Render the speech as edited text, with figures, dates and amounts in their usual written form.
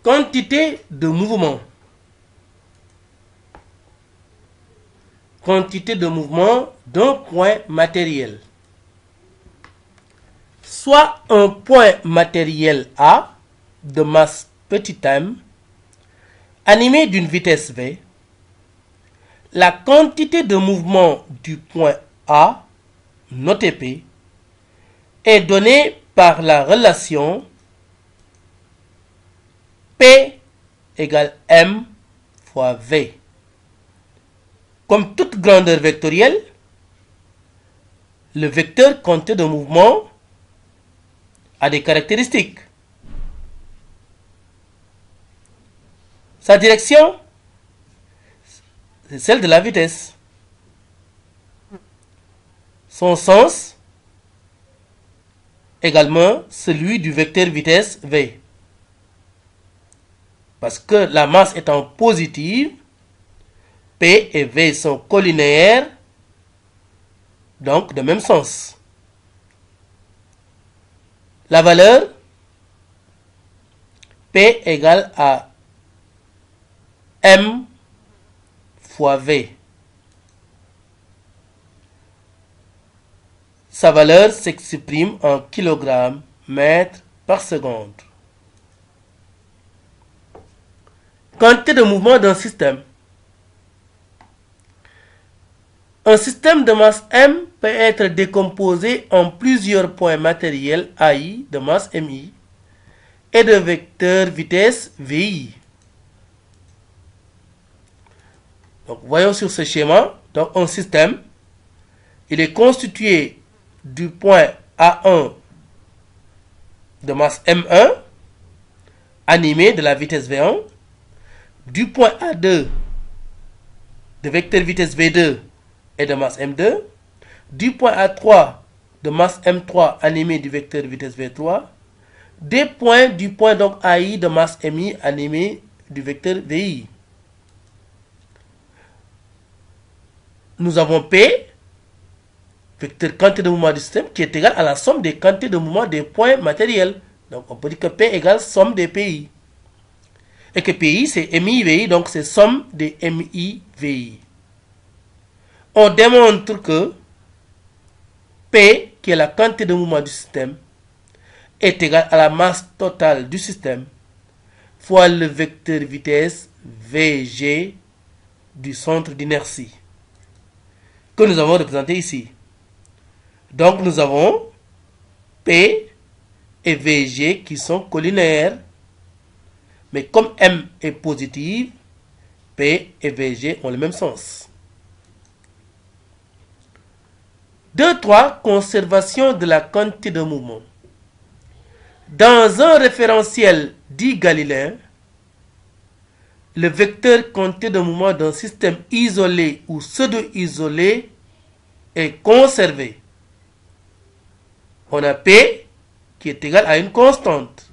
Quantité de mouvement. Quantité de mouvement d'un point matériel. Soit un point matériel A de masse petit m animé d'une vitesse v. La quantité de mouvement du point A, noté P, est donnée par la relation P égale M fois V. Comme toute grandeur vectorielle, le vecteur quantité de mouvement a des caractéristiques. Sa direction, c'est celle de la vitesse. Son sens, également celui du vecteur vitesse V. Parce que la masse étant positive, P et V sont collinéaires, donc de même sens. La valeur P égale à M fois V. Sa valeur s'exprime en kilogrammes mètres par seconde. Quantité de mouvement d'un système. Un système de masse M peut être décomposé en plusieurs points matériels AI de masse MI et de vecteurs vitesse VI. Donc, voyons sur ce schéma, donc un système, il est constitué du point A1 de masse M1 animé de la vitesse V1, du point A2 de vecteur vitesse V2 et de masse M2, du point A3 de masse M3 animé du vecteur vitesse V3, des points du point donc AI de masse MI animé du vecteur VI. Nous avons P, vecteur quantité de mouvement du système, qui est égal à la somme des quantités de mouvement des points matériels. Donc on peut dire que P égale somme des PI. Et que PI c'est MI VI, donc c'est somme des MI VI. On démontre que P, qui est la quantité de mouvement du système, est égal à la masse totale du système fois le vecteur vitesse VG du centre d'inertie que nous avons représenté ici. Donc nous avons P et VG qui sont collinéaires, mais comme M est positive, P et VG ont le même sens. 2.3. Conservation de la quantité de mouvement. Dans un référentiel dit galiléen, le vecteur quantité de mouvement d'un système isolé ou pseudo-isolé est conservé. On a P qui est égal à une constante.